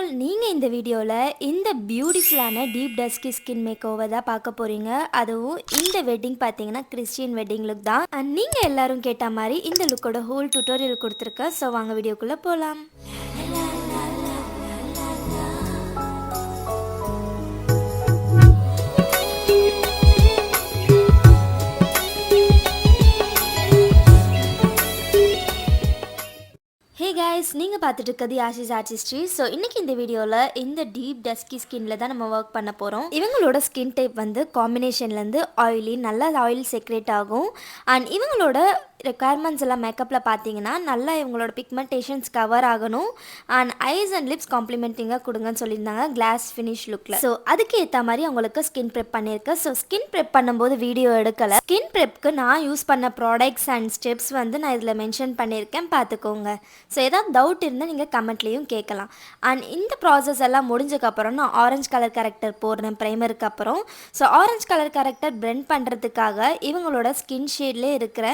All, நீங்கள் இந்த வீடியோவில் இந்த பியூட்டிஃபுல்லான டீப் டஸ்கி ஸ்கின் மேக்கோவர் தான் பார்க்க போகிறீங்க. அதுவும் இந்த வெட்டிங் பார்த்தீங்கன்னா கிறிஸ்டியன் வெட்டிங் லுக் தான். அண்ட் நீங்கள் எல்லாரும் கேட்ட மாதிரி இந்த லுக்கோட ஹோல் டுட்டோரியல் கொடுத்துருக்கேன். ஸோ வாங்க வீடியோக்குள்ளே போகலாம். ஹே கைஸ், நீங்கள் பார்த்துட்டு இருக்கிறது ஆஷிஸ் ஆர்டிஸ்ட்ரி. ஸோ இன்றைக்கி இந்த வீடியோவில் இந்த டீப் டஸ்கி ஸ்கின்ல தான் நம்ம ஒர்க் பண்ண போகிறோம். இவங்களோட ஸ்கின் டைப் வந்து காம்பினேஷன்லேருந்து ஆயிலி, நல்லா ஆயில் செக்ரேட் ஆகும். அண்ட் இவங்களோட ரெக்குயர்மெண்ட்ஸ் எல்லாம் மேக்கப்பில் பார்த்தீங்கன்னா நல்லா இவங்களோட பிக்மெண்டேஷன்ஸ் கவர் ஆகணும். அண்ட் ஐஸ் அண்ட் லிப்ஸ் காம்ப்ளிமெண்டிங்காக கொடுங்கன்னு சொல்லியிருந்தாங்க கிளாஸ் ஃபினிஷ் லுக்கில். ஸோ அதுக்கு ஏற்ற மாதிரி அவங்களுக்கு ஸ்கின் ப்ரெப் பண்ணியிருக்கேன். ஸோ ஸ்கின் ப்ரெப் பண்ணும்போது வீடியோ எடுக்கலை. ஸ்கின் ப்ரெப்க்கு நான் யூஸ் பண்ண ப்ராடக்ட்ஸ் அண்ட் ஸ்டெப்ஸ் வந்து நான் இதில் மென்ஷன் பண்ணியிருக்கேன், பார்த்துக்கோங்க. ஸோ ஏதாவது டவுட் இருந்தால் நீங்கள் கமெண்ட்லேயும் கேட்கலாம். அண்ட் இந்த ப்ராசஸ் எல்லாம் முடிஞ்சதுக்கப்புறம் நான் ஆரஞ்சு கலர் கேரக்டர் போடுறேன் ப்ரைமருக்கு அப்புறம். So orange colour character blend பண்ணுறதுக்காக இவங்களோட ஸ்கின் ஷேட்லேயே இருக்கிற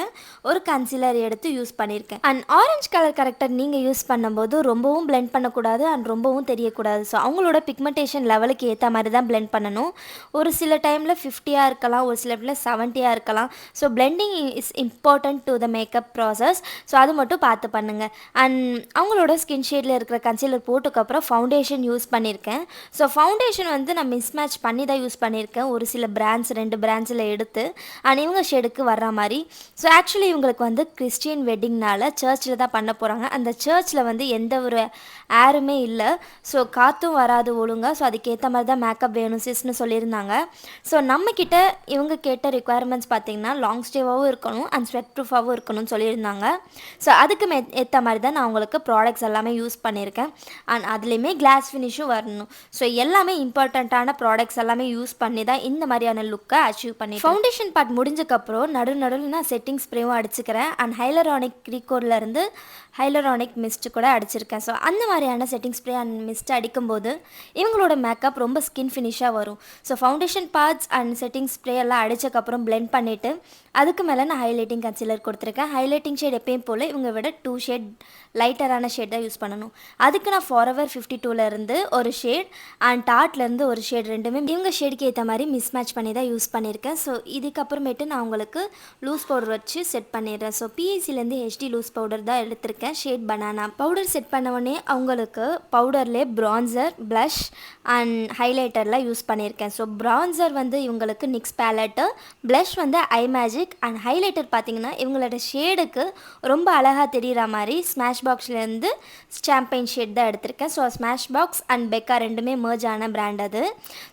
ஒரு கன்சீலர் எடுத்து யூஸ் பண்ணியிருக்கேன். அண்ட் ஆரஞ்சு கலர் கரெக்டர் நீங்கள் யூஸ் பண்ணும்போது ரொம்பவும் பிளெண்ட் பண்ணக்கூடாது அண்ட் ரொம்பவும் தெரியக்கூடாது. ஸோ அவங்களோட பிக்மெண்டேஷன் லெவலுக்கு ஏற்ற மாதிரி தான் பிளெண்ட் பண்ணணும். ஒரு சில டைமில் 50 இருக்கலாம், ஒரு சில டைமில் 70 இருக்கலாம். So blending is important to the makeup process. So அது மட்டும் பார்த்து பண்ணுங்கள். அண்ட் அவங்களோட ஸ்கின் ஷேடில் இருக்கிற கன்சீலர் போட்டுக்கப்புறம் ஃபவுண்டேஷன் யூஸ் பண்ணியிருக்கேன். ஸோ ஃபவுண்டேஷன் வந்து நான் மிஸ் மேட்ச் பண்ணி தான் யூஸ் பண்ணியிருக்கேன். ஒரு சில பிராண்ட்ஸ் 2 பிராண்ட்ஸில் எடுத்து அண்ட் இவங்க ஷேடுக்கு வர்ற மாதிரி. ஸோ ஆக்சுவலி இவங்களுக்கு வந்து கிறிஸ்டியன் வெட்டிங்னால சர்ச்சில் தான் பண்ண போகிறாங்க. அந்த சர்ச்சில் வந்து எந்த ஒரு ஏருமே இல்லை. ஸோ காற்றும் வராது ஒழுங்காக. ஸோ அதுக்கேற்ற மாதிரி தான் மேக்கப் வேணும் சிஸ்ன்னு சொல்லியிருந்தாங்க. ஸோ நம்மக்கிட்ட இவங்க கேட்ட ரெக்குயர்மெண்ட்ஸ் பார்த்திங்கன்னா லாங் ஸ்டேவாகவும் இருக்கணும் அண்ட் ஸ்வெட் ப்ரூஃபாகவும் இருக்கணும்னு சொல்லியிருந்தாங்க. ஸோ அதுக்கு ஏற்ற மாதிரி தான் நான் உங்களுக்கு ப்ராடக்ட்ஸ் எல்லாமே யூஸ் பண்ணியிருக்கேன். அண்ட் அதுலேயுமே கிளாஸ் ஃபினிஷும் வரணும். ஸோ எல்லாமே இம்பார்ட்டண்ட்டான ப்ராடக்ட்ஸ் எல்லாமே யூஸ் பண்ணி தான் இந்த மாதிரியான லுக்கை அச்சீவ் பண்ணி ஃபவுண்டேஷன் பார்ட் முடிஞ்சக்கப்புறம் நடுவில் நான் செட்டிங் ஸ்ப்ரேவும் அடிச்சுக்கிறேன். அண்ட் ஹைலரானிக் க்ரீகோட்லேருந்து ஹைலரானிக் மிஸ்ட் கூட அடிச்சிருக்கேன். ஸோ அந்த மாதிரியான செட்டிங் ஸ்ப்ரே அண்ட் மிஸ்ட் அடிக்கும்போது இவங்களோட மேக்கப் ரொம்ப ஸ்கின் ஃபினிஷாக வரும். So foundation parts and setting spray எல்லாம் அடித்தக்கப்புறம் பிளெண்ட் பண்ணிவிட்டு அதுக்கு மேலே நான் ஹைலைட்டிங் கன்சீலர் கொடுத்துருக்கேன். ஹைலைட்டிங் ஷேட் எப்பயும் போல் இவங்க விட 2 ஷேட் லைட்டரான ஷேட் தான் யூஸ் பண்ணணும். அதுக்கு நான் ஃபாரெவர் 52 ஒரு ஷேட் அண்ட் டார்ட்லேருந்து ஒரு ஷேட், ரெண்டுமே இவங்க ஷேடுக்கு ஏற்ற மாதிரி மிஸ் மேட்ச் பண்ணி தான் யூஸ் பண்ணியிருக்கேன். ஸோ இதுக்கப்புறமேட்டு நான் உங்களுக்கு லூஸ் பவுடர் வச்சு செட் பண்ணிடுறேன். ஸோ பிஎஸ்சிலேருந்து ஹெச்டி லூஸ் பவுடர் தான் எடுத்திருக்கேன், ஷேட் பனானா. பவுடர் செட் பண்ண உடனே அவங்களுக்கு பவுடர்லேயே ப்ரான்சர், ப்ளஷ் அண்ட் ஹைலைட்டர்லாம் யூஸ் பண்ணியிருக்கேன். ஸோ ப்ரான்சர் வந்து இவங்களுக்கு நிக்ஸ் பேலட்டு, ப்ளஷ் வந்து ஐமேஜிக் அண்ட் ஹைலைட்டர் பார்த்திங்கன்னா இவங்களோட ஷேடுக்கு ரொம்ப அழகாக தெரிகிற மாதிரி ஸ்மாஷ்பாக்ஸ்லேருந்து சாம்பைன் ஷேட் தான் எடுத்திருக்கேன். ஸோ ஸ்மாஷ்பாக்ஸ் அண்ட் பெக்கா ரெண்டுமே மர்ஜ் ஆன பிராண்ட் அது.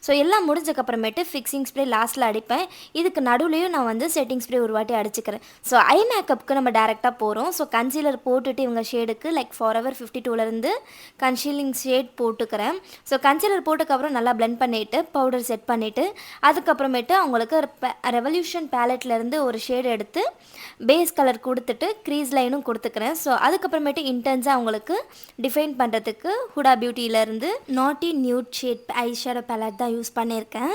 ஸோ எல்லாம் முடிஞ்சக்கப்புறமேட்டு ஃபிக்ஸிங் ஸ்ப்ரே லாஸ்ட்டில் அடிப்பேன். இதுக்கு நடுவுலையும் நான் வந்து செட்டிங் ஸ்ப்ரே ஒரு வாட்டி அடிச்சுக்கிறேன். ஸோ ஐ மேக்கப்புக்கு நம்ம டேரெக்டாக போகிறோம். ஸோ கன்சீலர் போட்டுட்டு இவங்க ஷேடுக்கு லைக் ஃபாரெவர் 52 கன்சீலிங் ஷேட் போட்டுக்கிறேன். ஸோ கன்சீலர் போட்டுக்கப்புறம் நல்லா பிளெண்ட் பண்ணிவிட்டு பவுடர் செட் பண்ணிவிட்டு அதுக்கப்புறமேட்டு அவங்களுக்கு ரெவல்யூஷன் பேலட்லேருந்து ஒரு ஷேடு எடுத்து பேஸ் கலர் கொடுத்துட்டு க்ரீஸ் லைனும் கொடுத்துக்கிறேன். ஸோ அதுக்கப்புறமேட்டு இன்டென்ஸாக அவங்களுக்கு டிஃபைன் பண்ணுறதுக்கு ஹுடா பியூட்டியிலேருந்து நாட்டி நியூட் ஷேட் ஐஷேடோ பேலட் தான் யூஸ் பண்ணியிருக்கேன்.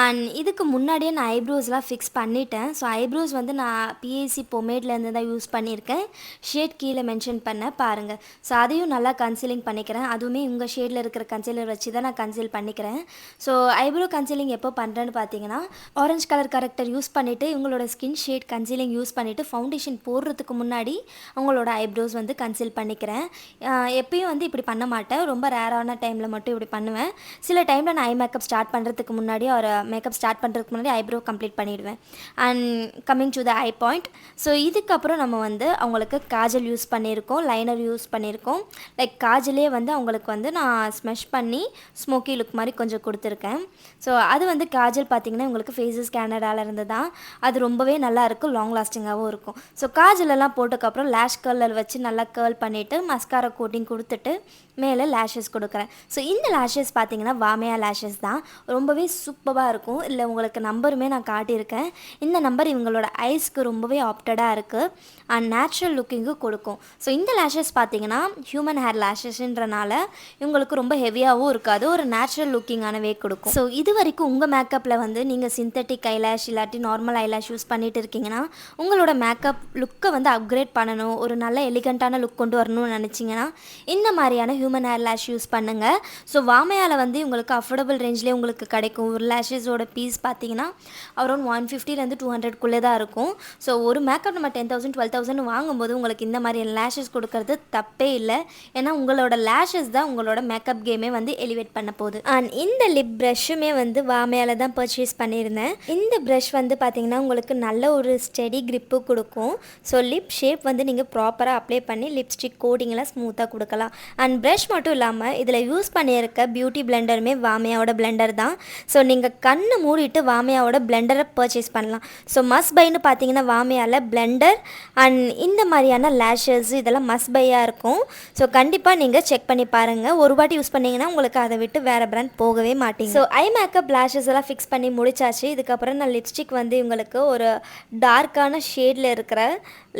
அண்ட் இதுக்கு முன்னாடியே நான் ஐப்ரோஸ்லாம் ஃபிக்ஸ் பண்ணிட்டேன். ஸோ ஐப்ரோஸ் வந்து நான் பிஎஸ்சி பொமேட்லேருந்து தான் யூஸ் பண்ணியிருக்கேன். ஷேட் கீழே மென்ஷன் பண்ண பாருங்கள். ஸோ அதையும் நல்லா கன்சீலிங் பண்ணிக்கிறேன். அதுவுமே உங்கள் ஷேடில் இருக்கிற கன்சீலர் வச்சு தான் நான் கன்சீல் பண்ணிக்கிறேன். ஸோ ஐப்ரோ கன்சீலிங் எப்போ பண்ணுறேன்னு பார்த்தீங்கன்னா ஆரஞ்சு கலர் கரெக்டர் யூஸ் பண்ணிவிட்டு இவங்களோட ஸ்கின் ஷேட் கன்சீலிங் யூஸ் பண்ணிவிட்டு ஃபவுண்டேஷன் போடுறதுக்கு முன்னாடி அவங்களோட ஐப்ரோஸ் வந்து கன்சீல் பண்ணிக்கிறேன். எப்பயும் வந்து இப்படி பண்ண மாட்டேன், ரொம்ப ரேரான டைமில் மட்டும் இப்படி பண்ணுவேன். சில டைமில் நான் ஐ மேக்கப் ஸ்டார்ட் பண்ணுறதுக்கு முன்னாடி ஒரு மேக்கப் ஸ்டார்ட் பண்ணுறதுக்கு முன்னாடி ஐப்ரோ கம்ப்ளீட் பண்ணிவிடுவேன். And coming to the I point. So இதுக்கப்புறம் நம்ம வந்து அவங்களுக்கு காஜல் யூஸ் பண்ணியிருக்கோம், லைனர் யூஸ் பண்ணியிருக்கோம். லைக் காஜலே வந்து அவங்களுக்கு வந்து நான் ஸ்மெஷ் பண்ணி ஸ்மோக்கி லுக் மாதிரி கொஞ்சம் கொடுத்துருக்கேன். ஸோ அது வந்து காஜல் பார்த்திங்கன்னா உங்களுக்கு facescanada இருந்து தான். அது ரொம்பவே நல்லாயிருக்கும், லாங் லாஸ்டிங்காகவும் இருக்கும். ஸோ காஜலெல்லாம் போட்டதுக்கப்புறம் லேஷ் கர்லர் வச்சு நல்லா கேர்ள் பண்ணிவிட்டு மஸ்காரா கோட்டிங் கொடுத்துட்டு மேலே லேஷஸ் கொடுக்குறேன். ஸோ இந்த லேஷஸ் பார்த்திங்கன்னா வாமையா லேஷஸ் தான், ரொம்பவே சூப்பராக இருக்கும். இல்லை உங்களுக்கு நம்பருமே நான் காட்டியிருக்கேன். இந்த நம்பர் இவங்களோட ஐஸ்க்கு ரொம்பவே ஆப்டடாக ஷேடாக இருக்குது அண்ட் நேச்சுரல் லுக்கிங்கு கொடுக்கும். ஸோ இந்த லேஷஸ் பார்த்தீங்கன்னா ஹியூமன் ஹேர் லேஷஸ்ன்றனால இவங்களுக்கு ரொம்ப ஹெவியாகவும் இருக்காது, ஒரு நேச்சுரல் லுக்கிங்கானவே கொடுக்கும். ஸோ இது வரைக்கும் உங்கள் மேக்கப்பில் வந்து நீங்கள் சிந்தட்டிக் ஐலாஷ் இல்லாட்டி நார்மல் ஐலாஷ் யூஸ் பண்ணிட்டு இருக்கீங்கன்னா, உங்களோட மேக்கப் லுக்கை வந்து அப்கிரேட் பண்ணணும், ஒரு நல்ல எலிகண்ட்டான லுக் கொண்டு வரணும்னு நினச்சிங்கன்னா இந்த மாதிரியான ஹியூமன் ஹேர் லேஷ் யூஸ் பண்ணுங்கள். ஸோ வாமையால் வந்து உங்களுக்கு அஃபோர்டபுள் ரேஞ்சிலே உங்களுக்கு கிடைக்கும். ஒரு லேஷஸோட பீஸ் பார்த்தீங்கன்னா அரௌண்ட் 150 200 தான் இருக்கும். ஸோ ஒரு மேக்கப் நம்ம 10,000 12,000 வாங்கும்போது உங்களுக்கு இந்த மாதிரி லேஷஸ் கொடுக்கறது தப்பே இல்லை. ஏன்னா உங்களோட லேஷஸ் தான் உங்களோட மேக்கப் கேமே வந்து எலிவேட் பண்ண போகுது. அண்ட் இந்த லிப் ப்ரஷ்ஷுமே வந்து வாமையால் தான் பர்ச்சேஸ் பண்ணியிருந்தேன். இந்த ப்ரஷ் வந்து பார்த்திங்கன்னா உங்களுக்கு நல்ல ஒரு ஸ்டெடி க்ரிப்பு கொடுக்கும். ஸோ லிப் ஷேப் வந்து நீங்கள் ப்ராப்பராக அப்ளை பண்ணி லிப்ஸ்டிக் கோட்டிங்லாம் ஸ்மூத்தாக கொடுக்கலாம். அண்ட் ப்ரஷ் மட்டும் இல்லாமல் இதில் யூஸ் பண்ணியிருக்க பியூட்டி பிளெண்டருமே வாமையாவோட பிளெண்டர் தான். ஸோ நீங்கள் கண்ணை மூடிட்டு வாமையாவோட பிளெண்டரை பர்ச்சேஸ் பண்ணலாம். ஸோ மஸ்ட் பைன்னு பார்த்தீங்கன்னா வாமையால் பிளெண்டர் அண்ட் இந்த மாதிரியான லேஷஸ் இதெல்லாம் மஸ்ட் பையாக இருக்கும். ஸோ கண்டிப்பாக நீங்கள் செக் பண்ணி பாருங்கள். ஒரு வாட்டி யூஸ் பண்ணிங்கன்னா உங்களுக்கு அதை விட்டு வேறு பிராண்ட் போகவே மாட்டீங்க. ஸோ ஐ மேக்கப் லேஷஸ் எல்லாம் ஃபிக்ஸ் பண்ணி முடிச்சாச்சு. இதுக்கப்புறம் நான் லிப்ஸ்டிக் வந்து உங்களுக்கு ஒரு டார்க்கான ஷேடில் இருக்கிற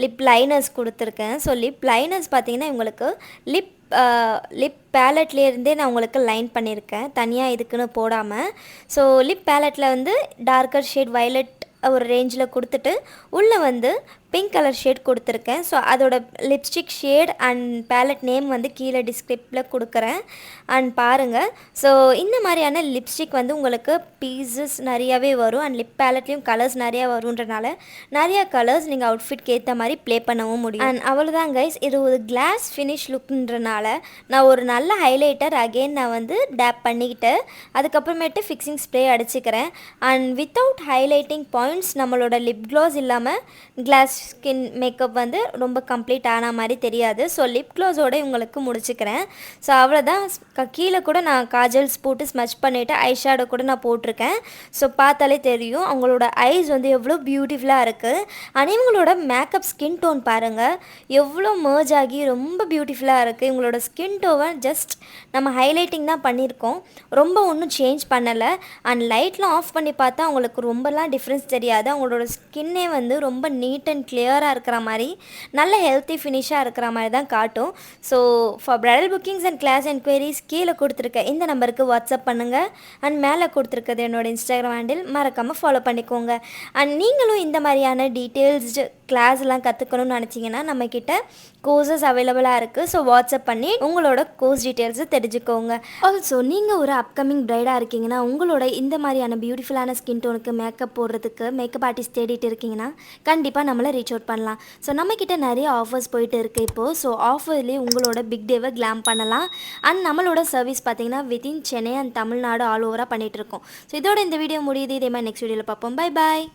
லிப் லைனர்ஸ் கொடுத்துருக்கேன். ஸோ லிப் லைனர்ஸ் பார்த்தீங்கன்னா உங்களுக்கு லிப் பேலட்லேருந்தே நான் உங்களுக்கு லைன் பண்ணியிருக்கேன், தனியாக இதுக்குன்னு போடாமல். ஸோ லிப் பேலட்டில் வந்து டார்க்கர் ஷேட் வயலட் ஒரு ரேஞ்சில் கொடுத்துட்டு உள்ளே வந்து பிங்க் கலர் ஷேட் கொடுத்துருக்கேன். ஸோ அதோட lipstick shade and palette name வந்து கீழே டிஸ்கிரிப்டில் கொடுக்குறேன் அண்ட் பாருங்கள். ஸோ இந்த மாதிரியான லிப்ஸ்டிக் வந்து உங்களுக்கு பீசஸ் நிறையாவே வரும் அண்ட் லிப் பேலட்லேயும் கலர்ஸ் நிறையா வருன்றனால நிறையா கலர்ஸ் நீங்கள் அவுட்ஃபிட்க்கு ஏற்ற மாதிரி ப்ளே பண்ணவும் முடியும். அண்ட் அவ்வளோதான் கைஸ், இது ஒரு கிளாஸ் ஃபினிஷ் லுக்ன்றனால நான் ஒரு நல்ல ஹைலைட்டர் அகெயின் நான் வந்து டேப் பண்ணிக்கிட்டு அதுக்கப்புறமேட்டு ஃபிக்ஸிங் ஸ்ப்ரே அடிச்சுக்கிறேன். அண்ட் வித்தவுட் ஹைலைட்டிங் பாயிண்ட்ஸ் நம்மளோட லிப் க்ளோஸ் இல்லாமல் கிளாஸ் ஸ்கின் மேக்கப் வந்து ரொம்ப கம்ப்ளீட் ஆன மாதிரி தெரியாது. ஸோ லிப் க்ளோஸோடு உங்களுக்கு முடிச்சுக்கிறேன். ஸோ அவ்வளோதான். கீழே கூட நான் காஜல்ஸ் போட்டு ஸ்மச் பண்ணிவிட்டு ஐஷேடோ கூட நான் போட்டிருக்கேன். ஸோ பார்த்தாலே தெரியும் அவங்களோட ஐஸ் வந்து எவ்வளோ பியூட்டிஃபுல்லாக இருக்குது. ஆனால் இவங்களோட மேக்கப் ஸ்கின் டோன் பாருங்கள் எவ்வளோ மர்ஜ் ஆகி ரொம்ப பியூட்டிஃபுல்லாக இருக்குது. இவங்களோட ஸ்கின் டோனை ஜஸ்ட் நம்ம ஹைலைட்டிங் தான் பண்ணியிருக்கோம், ரொம்ப ஒன்றும் சேஞ்ச் பண்ணலை. அண்ட் லைட்லாம் ஆஃப் பண்ணி பார்த்தா அவங்களுக்கு ரொம்பலாம் டிஃப்ரென்ஸ் தெரியாது. அவங்களோட ஸ்கின்னே வந்து ரொம்ப நீட் அண்ட் கிளியராக இருக்கிற மாதிரி நல்ல ஹெல்த்தி ஃபினிஷாக இருக்கிற மாதிரி தான் காட்டும். So for bridal bookings and class enquiries கீழே கொடுத்துருக்க இந்த நம்பருக்கு வாட்ஸ்அப் பண்ணுங்கள். அண்ட் மேலே கொடுத்துருக்கிறது என்னோடய இன்ஸ்டாகிராம் ஹேண்டில், மறக்காமல் ஃபாலோ பண்ணிக்கோங்க. அண்ட் நீங்களும் இந்த மாதிரியான டீட்டெயில்ஸ்டு கிளாஸ்லாம் கற்றுக்கணும்னு நினச்சிங்கன்னா நம்மக்கிட்ட கோர்சஸ் அவைலபிளாக இருக்குது. ஸோ வாட்ஸ்அப் பண்ணி உங்களோட கோர்ஸ் டீட்டெயில்ஸை தெரிஞ்சுக்கோங்க. ஆல்சோ நீங்கள் ஒரு அப்கமிங் பிரைடாக இருக்கீங்கன்னா உங்களோட இந்த மாதிரியான பியூட்டிஃபுல்லான ஸ்கின் டோனுக்கு மேக்கப் போடுறதுக்கு மேக்கப் ஆர்டிஸ்ட் தேடிட்டு இருக்கீங்கன்னா கண்டிப்பாக நம்மளை ரீச் அவுட் பண்ணலாம். ஸோ நம்மக்கிட்ட நிறைய ஆஃபர்ஸ் போயிட்டு இருக்குது இப்போது. ஸோ ஆஃபர்லேயே உங்களோட பிக் டேவை கிளாம் பண்ணலாம். அண்ட் நம்மளோட சர்வீஸ் பார்த்தீங்கன்னா within Chennai and Tamil Nadu all ஓவராக பண்ணிகிட்ருக்கோம். ஸோ இதோட இந்த வீடியோ முடியுது. இதே மாதிரி நெக்ஸ்ட் வீடியோவில் பார்ப்போம். Bye bye.